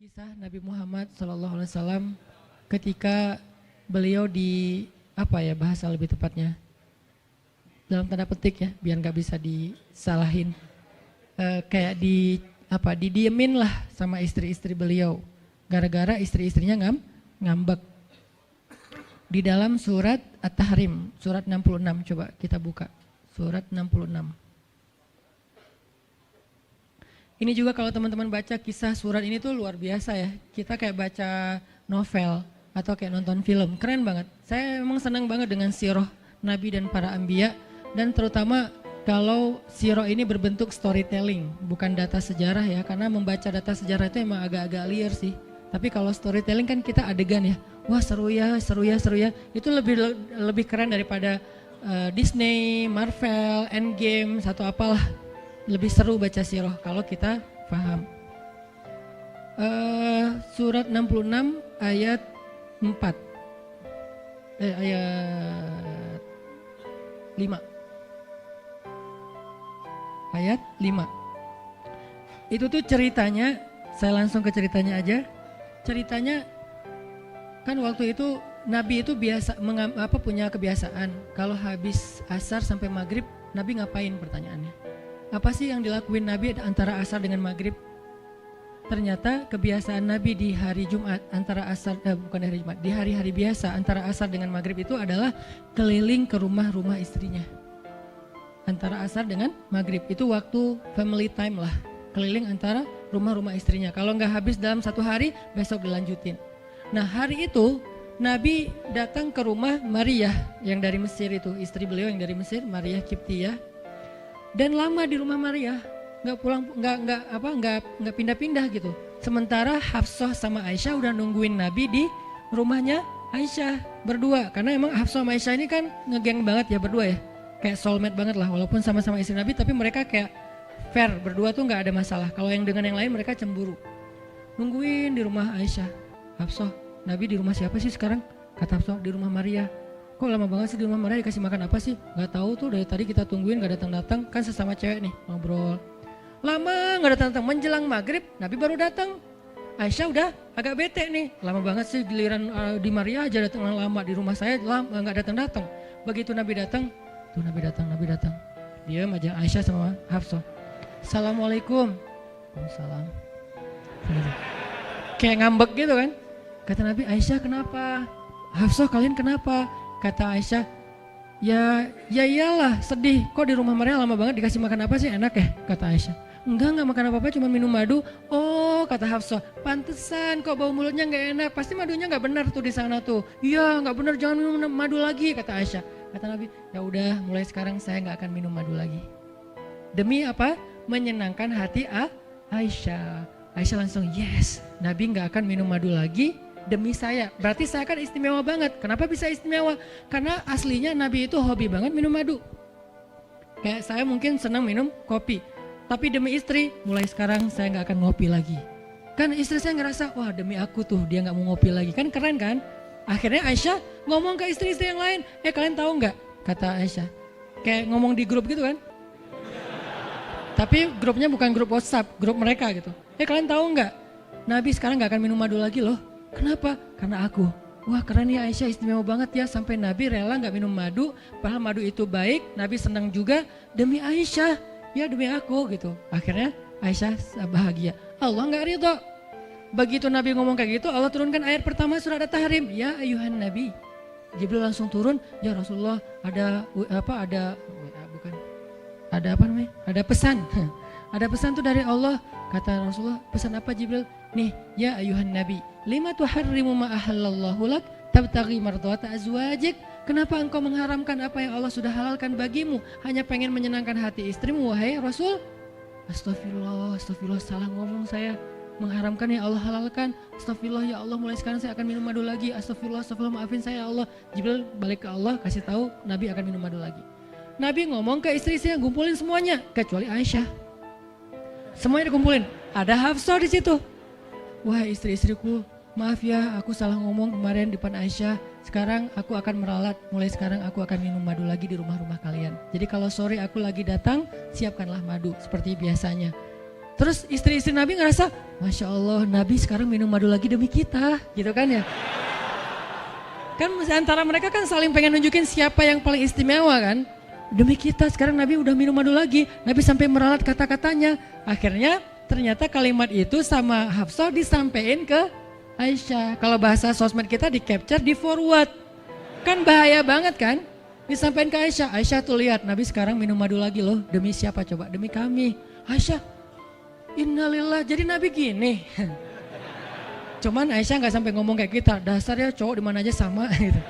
Kisah Nabi Muhammad SAW ketika beliau bahasa lebih tepatnya dalam tanda petik ya, biar nggak bisa disalahin, kayak didiemin lah sama istri-istri beliau, gara-gara istri-istrinya ngambek. Di dalam surat At-Tahrim, surat 66, coba kita buka, surat 66. Ini juga kalau teman-teman baca kisah surat ini tuh luar biasa ya. Kita kayak baca novel atau kayak nonton film. Keren banget. Saya memang senang banget dengan sirah Nabi dan para anbiya. Dan terutama kalau sirah ini berbentuk storytelling. Bukan data sejarah ya. Karena membaca data sejarah itu emang agak-agak liar sih. Tapi kalau storytelling kan kita adegan ya. Wah seru ya. Itu lebih keren daripada Disney, Marvel, Endgame, atau apalah. Lebih seru baca sirah kalau kita paham. Surat 66 ayat 4. Ayat 5. Ayat 5. Itu tuh ceritanya, saya langsung ke ceritanya aja. Ceritanya kan waktu itu Nabi itu punya kebiasaan kalau habis asar sampai maghrib Nabi ngapain pertanyaannya? Apa sih yang dilakuin Nabi antara asar dengan maghrib? Ternyata kebiasaan Nabi di hari Jumat di hari-hari biasa antara asar dengan maghrib itu adalah keliling ke rumah-rumah istrinya. Antara asar dengan maghrib itu waktu family time lah, keliling antara rumah-rumah istrinya. Kalau nggak habis dalam satu hari, besok dilanjutin. Nah hari itu Nabi datang ke rumah Maria yang dari Mesir itu, istri beliau yang dari Mesir, Maria Kiptiyah. Dan lama di rumah Maria, nggak pindah-pindah gitu. Sementara Hafsah sama Aisyah udah nungguin Nabi di rumahnya Aisyah berdua. Karena emang Hafsah sama Aisyah ini kan ngegeng banget ya berdua ya, kayak soulmate banget lah. Walaupun sama-sama istri Nabi, tapi mereka kayak fair berdua tuh nggak ada masalah. Kalau yang dengan yang lain mereka cemburu. Nungguin di rumah Aisyah. Hafsah, Nabi di rumah siapa sih sekarang? Kata Hafsah, di rumah Maria. Kok lama banget sih di rumah Maria, dikasih makan apa sih? Gak tahu tuh, dari tadi kita tungguin gak datang-datang. Kan sesama cewek nih ngobrol. Lama gak datang-datang, menjelang maghrib Nabi baru datang. Aisyah udah agak bete nih, lama banget sih giliran di Maria aja datang lama, di rumah saya lama gak datang-datang. Begitu Nabi datang, tuh Nabi datang. Diam aja Aisyah sama Hafsah. Assalamualaikum. Waalaikumsalam. Kayak ngambek gitu kan. Kata Nabi, Aisyah kenapa? Hafsah kalian kenapa? Kata Aisyah, ya iyalah sedih, kok di rumah Maria lama banget, dikasih makan apa sih, enak ya? Kata Aisyah, enggak makan apa-apa, cuma minum madu. Oh kata Hafsah, pantesan kok bau mulutnya gak enak, pasti madunya gak benar tuh di sana tuh. Iya gak benar, jangan minum madu lagi, kata Aisyah. Kata Nabi, ya udah mulai sekarang saya gak akan minum madu lagi. Demi apa? Menyenangkan hati Aisyah. Aisyah langsung yes, Nabi gak akan minum madu lagi demi saya. Berarti saya kan istimewa banget. Kenapa bisa istimewa? Karena aslinya Nabi itu hobi banget minum madu. Kayak saya mungkin senang minum kopi, tapi demi istri mulai sekarang saya gak akan ngopi lagi. Kan istri saya ngerasa, wah demi aku tuh dia gak mau ngopi lagi. Kan keren kan? Akhirnya Aisyah ngomong ke istri-istri yang lain, kalian tahu gak? Kata Aisyah, kayak ngomong di grup gitu kan. Tapi grupnya bukan grup WhatsApp, grup mereka gitu. Kalian tahu gak? Nabi sekarang gak akan minum madu lagi loh. Kenapa? Karena aku. Wah keren ya Aisyah, istimewa banget ya, sampai Nabi rela gak minum madu, padahal madu itu baik, Nabi senang juga demi Aisyah, ya demi aku gitu. Akhirnya Aisyah bahagia. Allah gak ridho. Begitu Nabi ngomong kayak gitu, Allah turunkan ayat pertama surat At-Tahrim, ya ayuhan Nabi. Jibril langsung turun, ya Rasulullah ada pesan. Ada pesan tuh dari Allah. Kata Rasulullah, pesan apa Jibril? Nih, ya ayuhan Nabi, lima tuharrimu ma ahallallahu lak tabtaghi mardhata azwajik. Kenapa engkau mengharamkan apa yang Allah sudah halalkan bagimu? Hanya pengen menyenangkan hati istrimu, wahai Rasul? Astagfirullah, salah ngomong saya. Mengharamkan ya Allah halalkan. Astagfirullah ya Allah, mulai sekarang saya akan minum madu lagi. Astagfirullah, maafin saya ya Allah. Jibril balik ke Allah, kasih tahu Nabi akan minum madu lnya Nabi ngomong ke istri-istri yang ngumpulin semuanya, kecuali Aisyah. Semuanya dikumpulin. Ada Hafsah di situ. Wah istri-istriku, maaf ya aku salah ngomong kemarin di depan Aisyah. Sekarang aku akan meralat, mulai sekarang aku akan minum madu lagi di rumah-rumah kalian. Jadi kalau sore aku lagi datang, siapkanlah madu seperti biasanya. Terus istri-istri Nabi ngerasa, Masya Allah Nabi sekarang minum madu lagi demi kita, gitu kan ya. Kan antara mereka kan saling pengen nunjukin siapa yang paling istimewa kan. Demi kita sekarang Nabi udah minum madu lagi, Nabi sampai meralat kata-katanya. Akhirnya ternyata kalimat itu sama Hafsah disampaikan ke Aisyah. Kalau bahasa sosmed kita di capture, di forward. Kan bahaya banget kan. Disampaikan ke Aisyah, Aisyah tuh lihat Nabi sekarang minum madu lagi loh. Demi siapa coba? Demi kami. Aisyah, innalillah, jadi Nabi gini. Cuman Aisyah nggak sampai ngomong kayak kita, dasarnya cowok di mana aja sama gitu.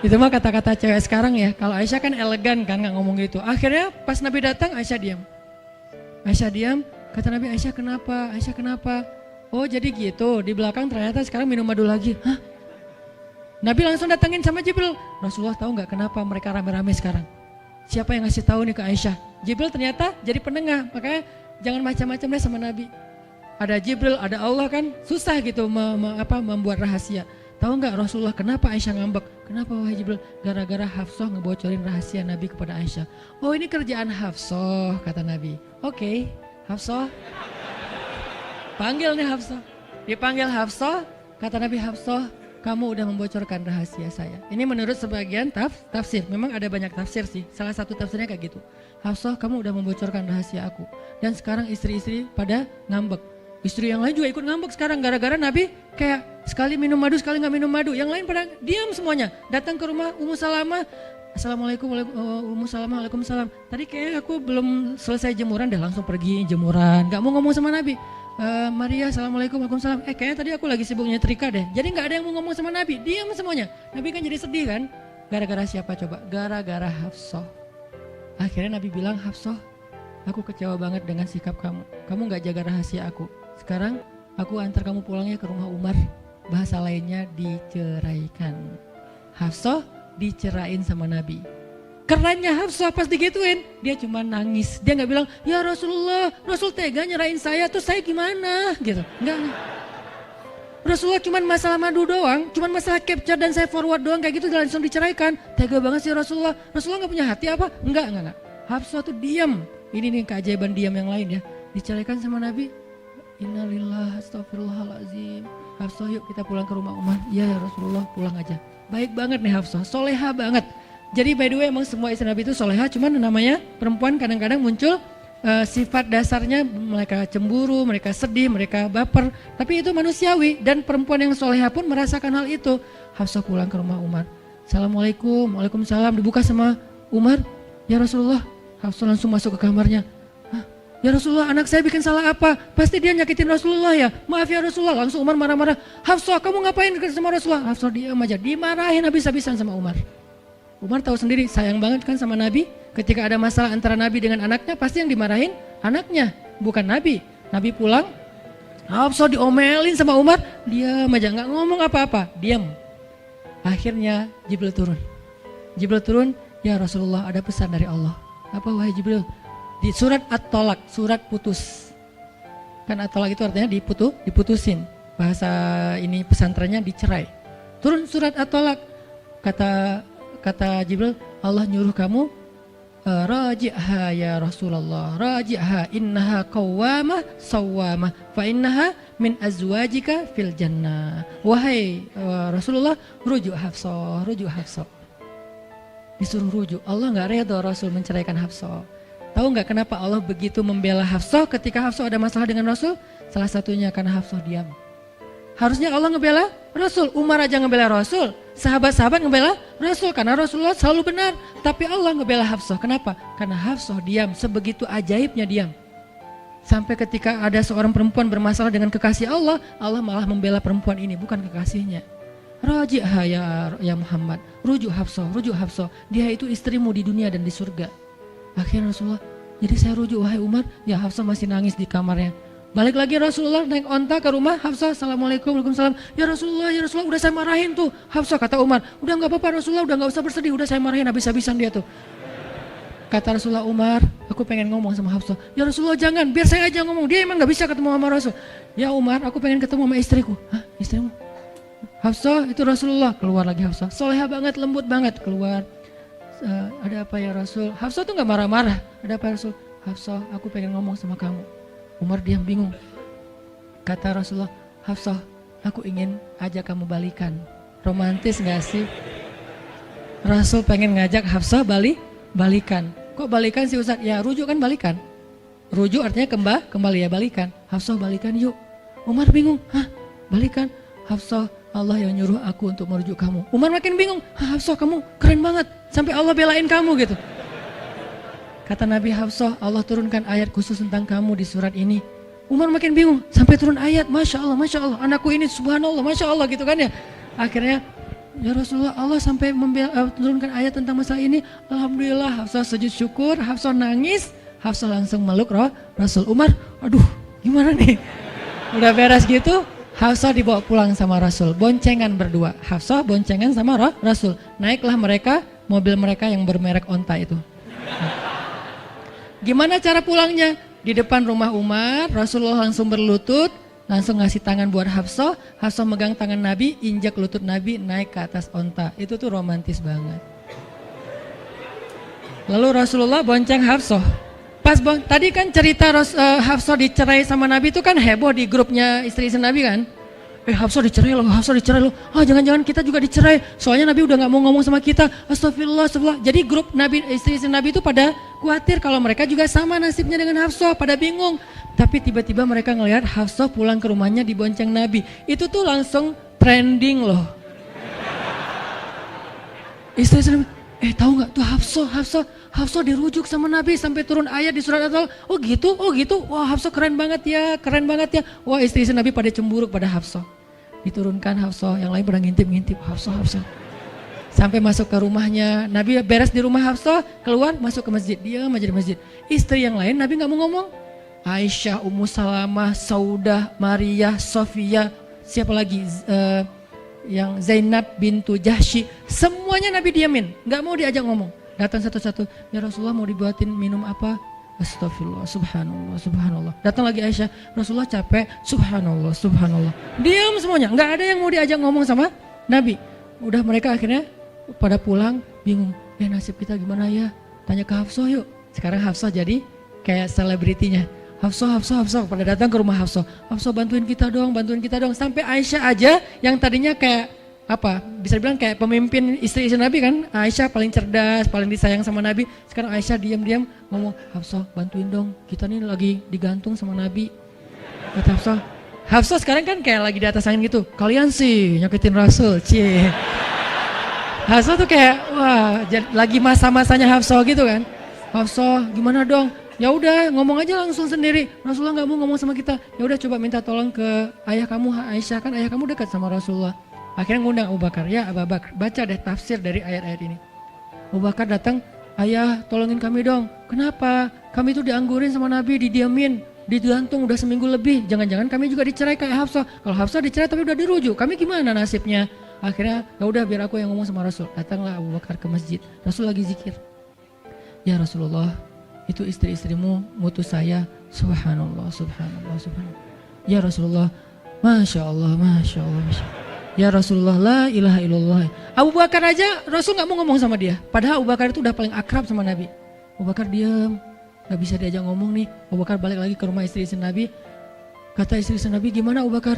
Itu mah kata-kata cewek sekarang ya. Kalau Aisyah kan elegan kan nggak ngomong gitu. Akhirnya pas Nabi datang Aisyah diam. Aisyah diam, kata Nabi, Aisyah kenapa? Aisyah kenapa? Oh jadi gitu, di belakang ternyata sekarang minum madu lagi. Hah? Nabi langsung datangin sama Jibril. Rasulullah tahu nggak kenapa mereka rame-rame sekarang? Siapa yang ngasih tahu nih ke Aisyah? Jibril ternyata jadi penengah, makanya jangan macam-macam deh sama Nabi. Ada Jibril, ada Allah kan, susah gitu membuat rahasia. Tahu nggak Rasulullah kenapa Aisyah ngambek? Kenapa wahai Jibril? Gara-gara Hafsah ngebocorin rahasia Nabi kepada Aisyah. Oh ini kerjaan Hafsah, kata Nabi. Oke, Hafsah. Panggil nih Hafsah. Dipanggil Hafsah, kata Nabi, Hafsah, kamu udah membocorkan rahasia saya. Ini menurut sebagian tafsir. Memang ada banyak tafsir sih. Salah satu tafsirnya kayak gitu. Hafsah, kamu udah membocorkan rahasia aku. Dan sekarang istri-istri pada ngambek. Istri yang lain juga ikut ngambek sekarang. Gara-gara Nabi kayak sekali minum madu, sekali gak minum madu. Yang lain pada diam semuanya. Datang ke rumah Ummu Salamah. Assalamualaikum, Ummu Salamah, waalaikumsalam. Tadi kayak aku belum selesai jemuran, deh langsung pergi jemuran. Gak mau ngomong sama Nabi. Maria, assalamualaikum, waalaikumsalam. Kayaknya tadi aku lagi sibuk nyetrika deh. Jadi gak ada yang mau ngomong sama Nabi, diam semuanya. Nabi kan jadi sedih kan. Gara-gara siapa coba? Gara-gara Hafsah. Akhirnya Nabi bilang, Hafsah, aku kecewa banget dengan sikap kamu. Kamu gak jaga rahasia aku. Sekarang aku antar kamu pulangnya ke rumah Umar. Bahasa lainnya diceraikan. Hafsah dicerain sama Nabi. Kerennya Hafsah pas digituin, dia cuma nangis. Dia nggak bilang, ya Rasulullah, Rasul tega nyerain saya, terus saya gimana? Gitu, enggak. Rasulullah cuma masalah madu doang, cuma masalah capture dan saya forward doang kayak gitu langsung diceraikan. Tega banget sih Rasulullah. Rasulullah nggak punya hati apa? Enggak. Hafsah tuh diam. Ini nih keajaiban diam yang lain ya. Diceraikan sama Nabi. Innalillah, astagfirullahaladzim. Hafsah yuk kita pulang ke rumah Umar. Iya ya Rasulullah, pulang aja. Baik banget nih Hafsah, soleha banget. Jadi by the way emang semua istri Nabi itu soleha, cuman namanya perempuan kadang-kadang muncul sifat dasarnya mereka cemburu, mereka sedih, mereka baper. Tapi itu manusiawi dan perempuan yang soleha pun merasakan hal itu. Hafsah pulang ke rumah Umar. Assalamualaikum, waalaikumsalam, dibuka sama Umar. Ya Rasulullah, Hafsah langsung masuk ke kamarnya. Ya Rasulullah, anak saya bikin salah apa? Pasti dia nyakitin Rasulullah ya. Maaf ya Rasulullah. Langsung Umar marah-marah. Hafsah, kamu ngapain sama Rasulullah? Hafsah diam aja, dimarahin habis-habisan sama Umar. Umar tahu sendiri sayang banget kan sama Nabi. Ketika ada masalah antara Nabi dengan anaknya, pasti yang dimarahin anaknya, bukan Nabi. Nabi pulang, Hafsah diomelin sama Umar, diam aja, nggak ngomong apa-apa, diam. Akhirnya Jibril turun. Jibril turun, ya Rasulullah ada pesan dari Allah. Apa wahai Jibril? Di surat At-Tolak, surat putus. Kan At-Tolak itu artinya diputusin. Bahasa ini pesantrennya dicerai. Turun surat At-Tolak, kata Jibril, Allah nyuruh kamu raji'ha ya Rasulullah, raji'ha innaha qawwamah sawwamah fa innaha min azwajika fil jannah. Wahai Rasulullah, rujuk Hafsah. Disuruh rujuk. Allah enggak redha Rasul menceraikan Hafsah. Tahu enggak kenapa Allah begitu membela Hafsah ketika Hafsah ada masalah dengan Rasul? Salah satunya karena Hafsah diam. Harusnya Allah ngebela Rasul, Umar aja ngebela Rasul, sahabat-sahabat ngebela Rasul karena Rasulullah selalu benar. Tapi Allah ngebela Hafsah, kenapa? Karena Hafsah diam, sebegitu ajaibnya diam. Sampai ketika ada seorang perempuan bermasalah dengan kekasih Allah, Allah malah membela perempuan ini, bukan kekasihnya. Raji'ha ya Muhammad, rujuk Hafsah, dia itu istrimu di dunia dan di surga. Akhirnya Rasulullah, jadi saya rujuk wahai Umar, ya Hafsah masih nangis di kamarnya. Balik lagi Rasulullah naik onta ke rumah Hafsah, assalamualaikum, waalaikumsalam. Ya Rasulullah, udah saya marahin tuh. Hafsah kata Umar, udah gak apa-apa Rasulullah, udah gak usah bersedih, udah saya marahin habis-habisan dia tuh. Kata Rasulullah, Umar, aku pengen ngomong sama Hafsah. Ya Rasulullah jangan, biar saya aja ngomong, dia emang gak bisa ketemu sama Rasul. Ya Umar, aku pengen ketemu sama istriku. Hah, istrimu? Hafsah, itu Rasulullah. Keluar lagi Hafsah, soleha banget, lembut banget, keluar. Ada apa ya Rasul? Hafsah tuh gak marah-marah. Ada apa ya Rasul? Hafsah, aku pengen ngomong sama kamu. Umar diam bingung. Kata Rasulullah, Hafsah, aku ingin ajak kamu balikan. Romantis gak sih? Rasul pengen ngajak Hafsah balikan. Kok balikan sih Ustaz? Ya rujuk kan balikan. Rujuk artinya kembali ya balikan. Hafsah balikan yuk. Umar bingung, hah balikan? Hafsah, Allah yang nyuruh aku untuk merujuk kamu. Umar makin bingung, Hafsah kamu keren banget. Sampai Allah belain kamu gitu. Kata Nabi, Hafsah, Allah turunkan ayat khusus tentang kamu di surat ini. Umar makin bingung, sampai turun ayat, Masya Allah, anakku ini subhanallah, Masya Allah gitu kan ya. Akhirnya, ya Rasulullah, Allah sampai turunkan ayat tentang masalah ini. Alhamdulillah, Hafsah sujud syukur, Hafsah nangis, Hafsah langsung meluk Rasul. Umar, aduh gimana nih? Udah beres gitu, Hafsah dibawa pulang sama Rasul, boncengan berdua. Hafsah boncengan sama Rasul. Naiklah mereka, mobil mereka yang bermerek onta itu. Gimana cara pulangnya? Di depan rumah Umar, Rasulullah langsung berlutut, langsung ngasih tangan buat Hafsah. Hafsah megang tangan Nabi, injak lutut Nabi, naik ke atas onta. Itu tuh romantis banget. Lalu Rasulullah bonceng Hafsah. Tadi kan cerita Hafsah dicerai sama Nabi itu kan heboh di grupnya istri-istri Nabi kan. Hafsah dicerai loh. Jangan-jangan kita juga dicerai. Soalnya Nabi udah gak mau ngomong sama kita. Astagfirullah. Jadi grup Nabi, istri-istri Nabi itu pada khawatir kalau mereka juga sama nasibnya dengan Hafsah. Pada bingung. Tapi tiba-tiba mereka ngelihat Hafsah pulang ke rumahnya dibonceng Nabi. Itu tuh langsung trending loh. Istri-istri Nabi, tahu nggak tuh Hafsah dirujuk sama Nabi sampai turun ayat di surat At-Talaq. Oh gitu. Wah Hafsah keren banget ya. Wah istri-istri Nabi pada cemburu pada Hafsah. Diturunkan Hafsah, yang lain pada ngintip Hafsah. Sampai masuk ke rumahnya. Nabi beres di rumah Hafsah, keluar masuk ke masjid. Dia aja di masjid. Istri yang lain Nabi nggak mau ngomong. Aisyah, Ummu Salamah, Saudah, Maria, Sofia, siapa lagi? Yang Zainab bintu Jahsy, semuanya Nabi diamin, nggak mau diajak ngomong. Datang satu-satu, ya Rasulullah mau dibuatin minum apa? Astagfirullah, subhanallah. Datang lagi Aisyah, Rasulullah capek, subhanallah. Diam semuanya, nggak ada yang mau diajak ngomong sama Nabi. Udah mereka akhirnya pada pulang, bingung. Nasib kita gimana ya? Tanya ke Hafsah yuk. Sekarang Hafsah jadi kayak selebritinya. Hafsah, pada datang ke rumah Hafsah. Hafsah bantuin kita dong. Sampai Aisyah aja yang tadinya kayak bisa dibilang kayak pemimpin istri-istri Nabi kan. Aisyah paling cerdas, paling disayang sama Nabi. Sekarang Aisyah diam-diam ngomong, Hafsah bantuin dong. Kita nih lagi digantung sama Nabi. Kata Hafsah sekarang kan kayak lagi di atas angin gitu. Kalian sih nyakitin Rasul, cie. Hafsah tuh kayak wah lagi masa-masanya Hafsah gitu kan. Hafsah gimana dong? Ya udah ngomong aja langsung sendiri. Rasulullah nggak mau ngomong sama kita. Ya udah coba minta tolong ke ayah kamu Aisyah, kan ayah kamu dekat sama Rasulullah. Akhirnya ngundang Abu Bakar. Ya Abu Bakar, baca deh tafsir dari ayat-ayat ini. Abu Bakar datang, ayah tolongin kami dong. Kenapa? Kami itu dianggurin sama Nabi, didiamin, digantung udah seminggu lebih. Jangan-jangan kami juga dicerai kayak Hafsah. Kalau Hafsah dicerai tapi udah dirujuk, kami gimana nasibnya? Akhirnya ya udah biar aku yang ngomong sama Rasul. Datanglah Abu Bakar ke masjid. Rasul lagi zikir. Ya Rasulullah, itu istri-istrimu ngutus saya, subhanallah. Ya Rasulullah, Masya Allah. Ya Rasulullah, la ilaha illallah. Abu Bakar aja Rasul gak mau ngomong sama dia. Padahal Abu Bakar itu udah paling akrab sama Nabi. Abu Bakar diam, gak bisa diajak ngomong nih. Abu Bakar balik lagi ke rumah istri-istri Nabi. Kata istri-istri Nabi, gimana Abu Bakar?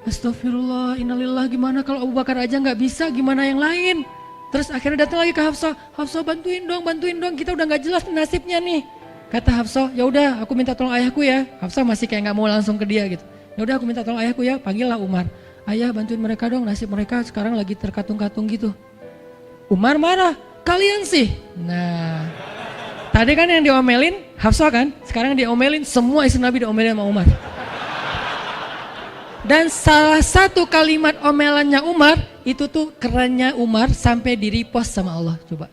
Astagfirullah, innalillah, gimana kalau Abu Bakar aja gak bisa, gimana yang lain? Terus akhirnya datang lagi ke Hafsah, Hafsah bantuin dong, kita udah nggak jelas nasibnya nih. Kata Hafsah, ya udah aku minta tolong ayahku ya. Hafsah masih kayak nggak mau langsung ke dia gitu. Ya udah aku minta tolong ayahku ya, panggillah Umar. Ayah bantuin mereka dong, nasib mereka sekarang lagi terkatung-katung gitu. Umar marah, kalian sih. Nah, tadi kan yang diomelin Hafsah kan, sekarang diomelin semua istri Nabi diomelin sama Umar. Dan salah satu kalimat omelannya Umar, itu tuh kerennya Umar sampai di-repost sama Allah. Coba.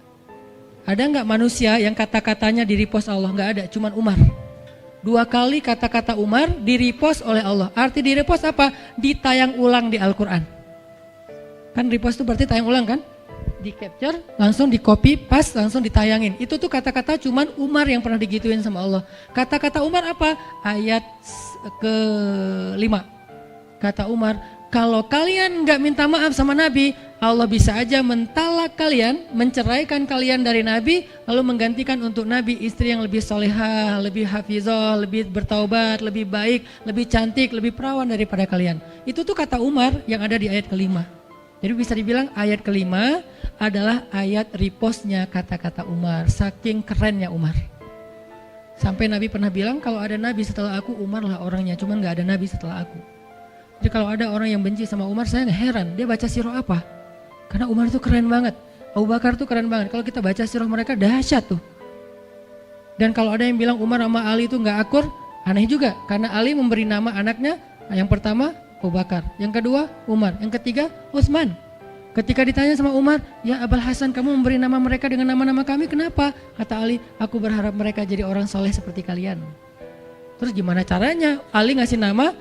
Ada nggak manusia yang kata-katanya di-repost Allah? Nggak ada, cuman Umar. 2 kali kata-kata Umar di-repost oleh Allah. Arti di-repost apa? Ditayang ulang di Al-Quran. Kan repost itu berarti tayang ulang kan? Di-capture, langsung di-copy, paste, langsung ditayangin. Itu tuh kata-kata cuman Umar yang pernah digituin sama Allah. Kata-kata Umar apa? Ayat ke-5. Kata Umar, kalau kalian nggak minta maaf sama Nabi, Allah bisa aja mentalak kalian, menceraikan kalian dari Nabi, lalu menggantikan untuk Nabi istri yang lebih solehah, lebih hafizah, lebih bertaubat, lebih baik, lebih cantik, lebih perawan daripada kalian. Itu tuh kata Umar yang ada di ayat kelima. Jadi bisa dibilang ayat kelima adalah ayat repostnya kata-kata Umar, saking kerennya Umar. Sampai Nabi pernah bilang kalau ada Nabi setelah aku, Umar lah orangnya, cuman gak ada Nabi setelah aku. Jadi kalau ada orang yang benci sama Umar, saya heran, dia baca sirah apa? Karena Umar itu keren banget, Abu Bakar tuh keren banget. Kalau kita baca sirah mereka dahsyat tuh. Dan kalau ada yang bilang Umar sama Ali itu gak akur, aneh juga. Karena Ali memberi nama anaknya, yang pertama Abu Bakar, yang kedua Umar, yang ketiga Utsman. Ketika ditanya sama Umar, ya Abul Hasan kamu memberi nama mereka dengan nama-nama kami, kenapa? Kata Ali, aku berharap mereka jadi orang soleh seperti kalian. Terus gimana caranya Ali ngasih nama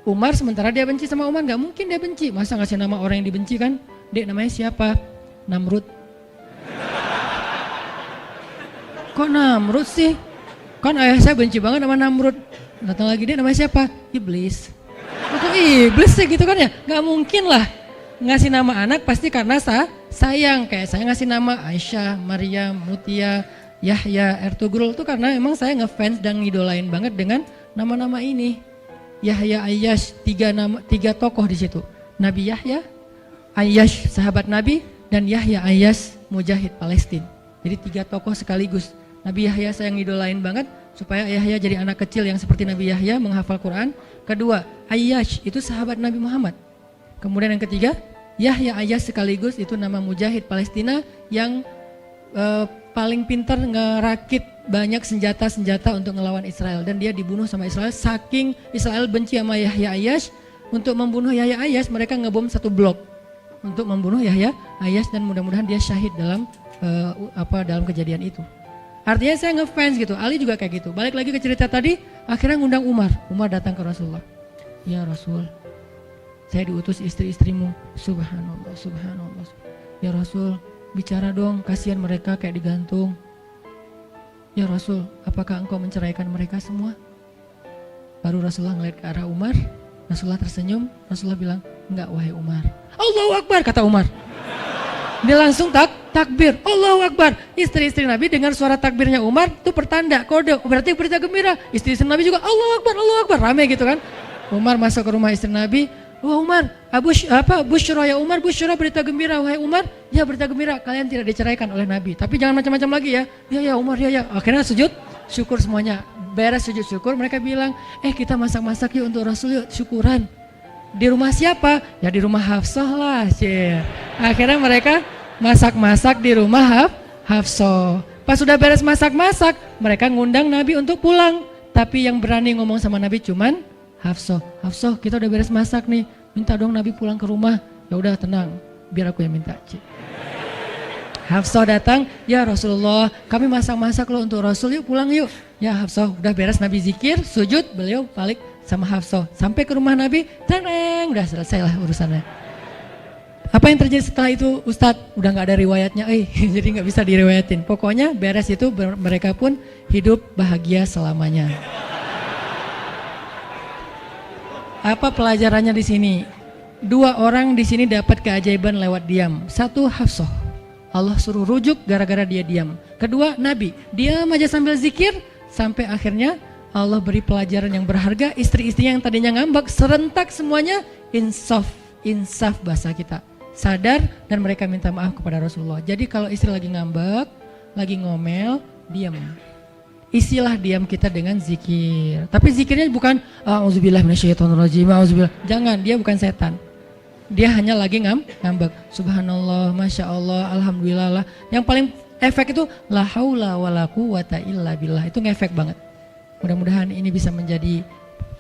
Umar sementara dia benci sama Umar? Gak mungkin dia benci, masa ngasih nama orang yang dibenci kan? Dek namanya siapa? Namrud. Kok Namrud sih? Kan ayah saya benci banget sama Namrud. Datang lagi, dek namanya siapa? Iblis. Kok iblis sih gitu kan ya? Gak mungkin lah. Ngasih nama anak pasti karena sayang. Kayak saya ngasih nama Aisyah, Maryam, Mutia, Yahya, Ertugrul itu karena emang saya ngefans dan ngidolain banget dengan nama-nama ini. Yahya, Ayyash, tiga tokoh di situ. Nabi Yahya, Ayyash sahabat Nabi, dan Yahya Ayyash mujahid Palestina. Jadi 3 tokoh sekaligus. Nabi Yahya saya ngidolain banget supaya Yahya jadi anak kecil yang seperti Nabi Yahya menghafal Quran. Kedua, Ayyash itu sahabat Nabi Muhammad. Kemudian yang ketiga, Yahya Ayyash sekaligus itu nama mujahid Palestina yang paling pintar ngerakit banyak senjata-senjata untuk ngelawan Israel, dan dia dibunuh sama Israel. Saking Israel benci sama Yahya Ayyash, untuk membunuh Yahya Ayyash mereka ngebom 1 blok untuk membunuh Yahya Ayyash, dan mudah-mudahan dia syahid dalam dalam kejadian itu. Artinya saya ngefans gitu. Ali juga kayak gitu. Balik lagi ke cerita tadi, akhirnya ngundang Umar. Umar datang ke Rasulullah. Ya Rasul, saya diutus istri-istrimu. Subhanallah, subhanallah. Ya Rasul, bicara dong, kasihan mereka kayak digantung. Ya Rasul, apakah engkau menceraikan mereka semua? Baru Rasulullah ngeliat ke arah Umar. Rasulullah tersenyum. Rasulullah bilang, enggak wahai Umar. Allahu Akbar, kata Umar. Dia langsung takbir, Allahu Akbar. Istri-istri Nabi dengar suara takbirnya Umar, itu pertanda, kode, berarti berita gembira. Istri-istri Nabi juga Allahu Akbar, rame gitu kan. Umar masuk ke rumah istri Nabi. Wah Umar, busyra ya Umar, busyra berita gembira. Wahai Umar, ya berita gembira, kalian tidak diceraikan oleh Nabi. Tapi jangan macam-macam lagi ya. Ya Umar, ya. Akhirnya sujud syukur semuanya. Beres sujud syukur, mereka bilang, kita masak-masak yuk untuk Rasul, yuk syukuran. Di rumah siapa? Ya di rumah Hafsah lah. Akhirnya mereka masak-masak di rumah Hafsah. Pas sudah beres masak-masak, mereka ngundang Nabi untuk pulang. Tapi yang berani ngomong sama Nabi cuman Hafsah. Hafsah, kita udah beres masak nih, minta dong Nabi pulang ke rumah. Ya udah tenang, biar aku yang minta. Hafsah datang, ya Rasulullah, kami masak-masak loh untuk Rasul, yuk pulang yuk. Ya Hafsah, udah beres Nabi zikir, sujud, beliau balik sama Hafsah. Sampai ke rumah Nabi, tenang, udah selesai lah urusannya. Apa yang terjadi setelah itu Ustadz? Udah gak ada riwayatnya, jadi gak bisa diriwayatin. Pokoknya beres itu mereka pun hidup bahagia selamanya. Apa pelajarannya di sini? 2 orang di sini dapat keajaiban lewat diam. 1 Hafsah, Allah suruh rujuk gara-gara dia diam. Kedua Nabi, diam aja sambil zikir, sampai akhirnya Allah beri pelajaran yang berharga. Istri-istri yang tadinya ngambek serentak semuanya insaf bahasa kita, sadar dan mereka minta maaf kepada Rasulullah. Jadi kalau istri lagi ngambek, lagi ngomel, diam. Isilah diam kita dengan zikir. Tapi zikirnya bukan auzubillah minasyaitonirrajim, auzubillah. Jangan, dia bukan setan. Dia hanya lagi ngambek. Subhanallah, masya Allah, alhamdulillah. Yang paling efek itu la haula wala quwata illa billah. Itu ngefek banget. Mudah-mudahan ini bisa menjadi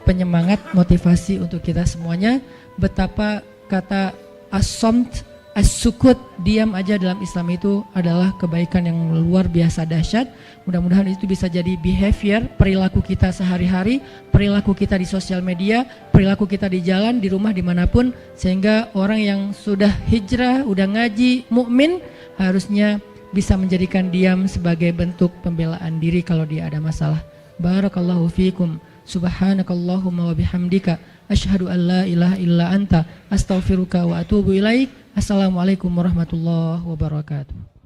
penyemangat, motivasi untuk kita semuanya. Betapa kata as-samt, as-sukut, diam aja dalam Islam itu adalah kebaikan yang luar biasa dahsyat. Mudah-mudahan itu bisa jadi behavior, perilaku kita sehari-hari, perilaku kita di sosial media, perilaku kita di jalan, di rumah, dimanapun. Sehingga orang yang sudah hijrah, udah ngaji, mukmin, harusnya bisa menjadikan diam sebagai bentuk pembelaan diri kalau dia ada masalah. Barakallahu fiikum. Subhanakallahumma wa bihamdika asyhadu an la ilaha illa anta astaghfiruka wa atubu ilaik. Assalamualaikum warahmatullahi wabarakatuh.